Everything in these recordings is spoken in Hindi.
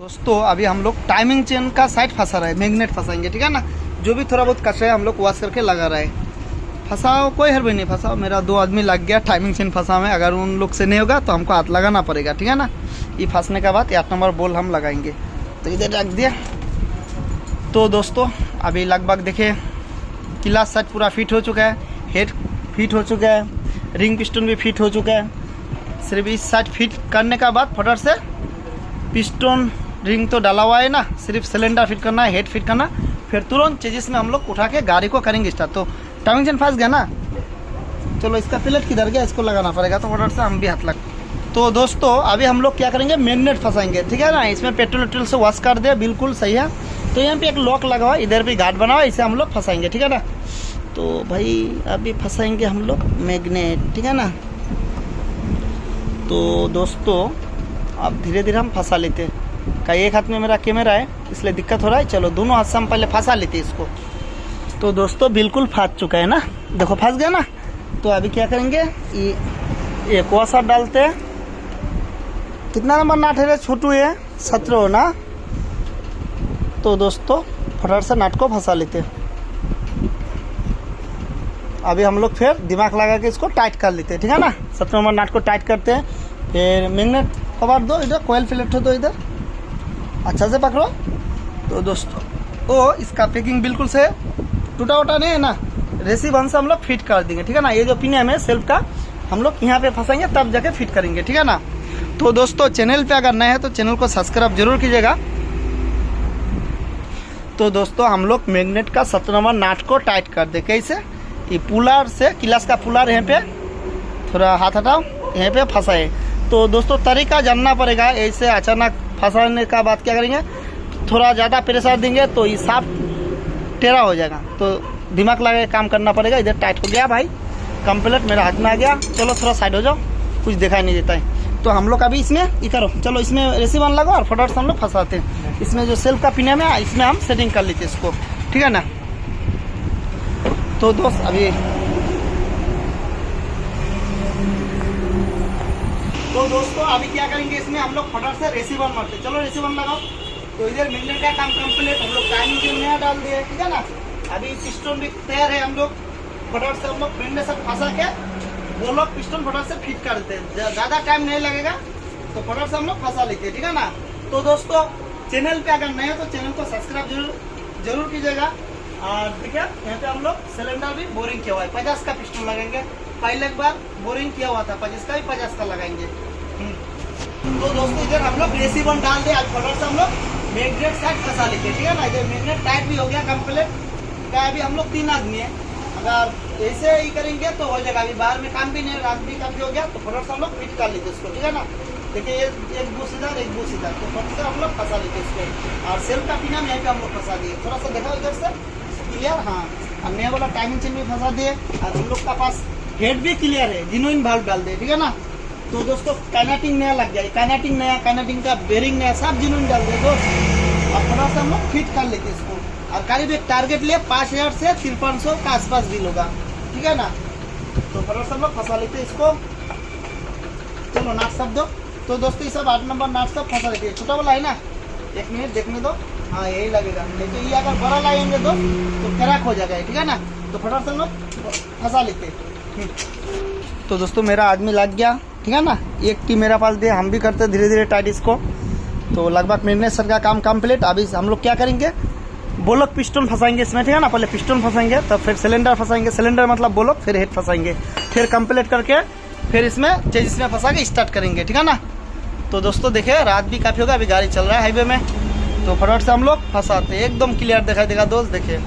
दोस्तों अभी हम लोग टाइमिंग चेन का साइड फंसा रहे हैं, मैग्नेट फंसाएंगे, ठीक है ना। जो भी थोड़ा बहुत कच रहा है हम लोग वॉश करके लगा रहे हैं। फंसाओ कोई हर भी नहीं फंसाओ, मेरा 2 आदमी लग गया टाइमिंग चेन फंसा में। अगर उन लोग से नहीं होगा तो हमको हाथ लगाना पड़ेगा, ठीक है ना। ये फंसने के बाद 8 नंबर बोल हम लगाएंगे, तो इधर रख दिया। तो दोस्तों अभी लगभग देखिए क्लास साइड पूरा फिट हो चुका है, हेड फिट हो चुका है, रिंग पिस्टन भी फिट हो चुका है। सिर्फ इस साइड फिट करने के बाद फटाफट से पिस्टन रिंग तो डाला हुआ है ना, सिर्फ सिलेंडर फिट करना है, हेड फिट करना, फिर तुरंत चेजिस में हम लोग उठा के गाड़ी को करेंगे स्टार्ट। तो टाइमिंग चेन फंस गया ना, चलो इसका प्लेट किधर गया, इसको लगाना पड़ेगा, तो फटाफट से हम भी हाथ लग। तो दोस्तों अभी हम लोग क्या करेंगे, मैग्नेट फंसाएंगे, ठीक है ना। इसमें पेट्रोल वेट्रोल से वॉश कर दे, बिल्कुल सही है। तो यहाँ पे एक लॉक लगा हुआ है, इधर भी गार्ड बना हुआ है, इसे हम लोग फंसाएंगे, ठीक है ना। तो भाई अभी फंसाएंगे हम लोग मैग्नेट, ठीक है ना। तो दोस्तों अब धीरे धीरे हम फंसा लेते हैं। का एक हाथ में मेरा कैमरा है इसलिए दिक्कत हो रहा है, चलो दोनों हाथ से हम पहले फंसा लेते हैं इसको। तो दोस्तों बिल्कुल फंस चुका है ना, देखो फंस गया ना। तो अभी क्या करेंगे, ये एक और साथ डालते हैं। कितना नंबर नाट है छोटू, ये 17 ना। तो दोस्तों फटाफट से नाट को फंसा लेते हैं। अभी हम लोग फिर दिमाग लगा के इसको टाइट कर लेते हैं, ठीक है ना। 17 नंबर नाट को टाइट करते हैं, फिर मैग्नेट कवर दो, इधर कोयल फिलेट हो दो, इधर अच्छा से पकड़ो। तो दोस्तों ओ इसका पैकिंग बिल्कुल से टूटा उटा नहीं है ना, रेसी बन से हम लोग फिट कर देंगे, ठीक है ना। ये जो पिन है हमें सेल्फ का हम लोग यहाँ पे फंसाएंगे, तब जाके फिट करेंगे, ठीक है ना। तो दोस्तों चैनल पे अगर नए हैं तो चैनल को सब्सक्राइब जरूर कीजिएगा। तो दोस्तों हम लोग मैग्नेट का 17 नंबर नाट को टाइट कर दे। कैसे, ये पुलर से क्लास का पुलर यहाँ पे थोड़ा हाथ हटाओ, यहाँ पे फंसाए। तो दोस्तों तरीका जानना पड़ेगा, ऐसे अचानक फंसाने का बाद क्या करेंगे, थोड़ा ज़्यादा प्रेशर देंगे तो ये साफ टेढ़ा हो जाएगा, तो दिमाग लगा के काम करना पड़ेगा। इधर टाइट हो गया भाई, कंप्लीट मेरा हाथ में आ गया। चलो थोड़ा साइड हो जाओ, कुछ दिखाई नहीं देता है। तो हम लोग अभी इसमें ये करो, चलो इसमें रेसी बन लगाओ और फटाफट से हम लोग फंसाते हैं। इसमें जो सेल्फ का पिन है इसमें हम सेटिंग कर लेते हैं इसको, ठीक है ना। तो दोस्त अभी तो दोस्तों अभी क्या करेंगे, इसमें हम लोग फटाफट से रेसीवर मारते, चलो रेसीवर लगाओ। तो इधर मैग्नेट का काम कंप्लीट, हम लोग टाइमिंग चेन नया डाल दिए, ठीक है ना। अभी पिस्टन भी तैयार है, हम लोग फटाफट से हम लोग पिन में सब फंसा के वो लोग पिस्टन फटाफट से फिट कर देते हैं। ज़्यादा टाइम नहीं लगेगा, तो फटाफट से हम लोग फंसा लेते हैं, ठीक है ना। तो दोस्तों चैनल पे अगर नए हो तो चैनल को सब्सक्राइब जरूर कीजिएगा। और देखिए यहाँ पे हम लोग सिलेंडर भी बोरिंग किया हुआ है, 50 का पिस्टन लगाएंगे। पहले एक बार बोरिंग किया हुआ था 50 का, भी 50 का लगाएंगे। तो दोस्तों इधर हम लोग रेसी बन डाल दे, आज फटाफट से हम लोग मैग्नेट साइड फंसा लेते हैं, ठीक है ना। इधर मैग्नेट टाइट भी हो गया कंप्लीट का। अभी हम लोग 3 आदमी है, अगर ऐसे ही करेंगे तो हो जाएगा। अभी बाहर में काम भी नहीं, रात भी काफी हो गया, तो फटाफट से हम लोग फिट कर लेते इसको, ठीक है ना। देखिए एक बूस इधर एक बूस इधर, तो फटाफट से हम लोग फंसा लेते इसको। और सेल्फ का पिन यहीं पे हम लोग फंसा दिए, थोड़ा सा देखा इधर से क्लियर। हाँ नया वाला टाइमिंग चेन भी फंसा दिए, और हम लोग का पास हेड भी क्लियर है, जिन्होंने भाग डाल दे, ठीक है ना। तो दोस्तों काइनेटिंग नया लग गया, काइनेटिंग नया, काइनेटिंग का बेरिंग नया, सब जिन्होंने डाल दे दोस्त। और थोड़ा सा हम लोग फिट कर लेते इसको। और करीब एक टारगेट लिए 5000 से 5300 का आसपास बिल होगा, ठीक है ना। तो फटाफट से हम लोग फंसा लेते इसको। चलो नाट सब दो। तो दोस्तों ये सब 8 नंबर नाट सब फंसा लेते हैं। छोटा वाला है ना, 1 मिनट देखने दो, हाँ यही लगेगा। लेकिन ये अगर बड़ा लाएंगे दोस्त तो क्रैक हो जाएगा, ठीक है ना। तो फटाफट से हम लोग फंसा लेते। तो दोस्तों मेरा आदमी लग गया, ठीक है ना। एक टीम मेरा पास दे, हम भी करते धीरे धीरे टाइट इसको। तो लगभग मैग्नेट सर का काम कंप्लीट। अभी हम लोग क्या करेंगे, बोलक पिस्टन फंसाएंगे इसमें, ठीक है ना। पहले पिस्टन फंसाएंगे, तब फिर सिलेंडर फंसाएंगे, सिलेंडर मतलब बोलक, फिर हेड फंसाएंगे, फिर कंप्लीट करके फिर इसमें चेजिस में फंसा के स्टार्ट करेंगे, ठीक है ना। तो दोस्तों देखिए रात भी काफ़ी होगा, अभी गाड़ी चल रहा है हाईवे में, तो फटाफट से हम लोग फंसाते, एकदम क्लियर दिखाई देगा दोस्त, देखिए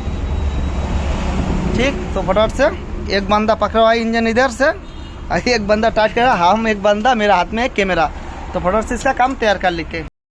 ठीक। तो फटाफट से एक बंदा पकड़ा हुआ है इंजन इधर से, एक बंदा टाइट कर रहा है, हम एक बंदा, मेरा हाथ में है कैमरा। तो फटाफट से इसका काम तैयार कर लेते हैं।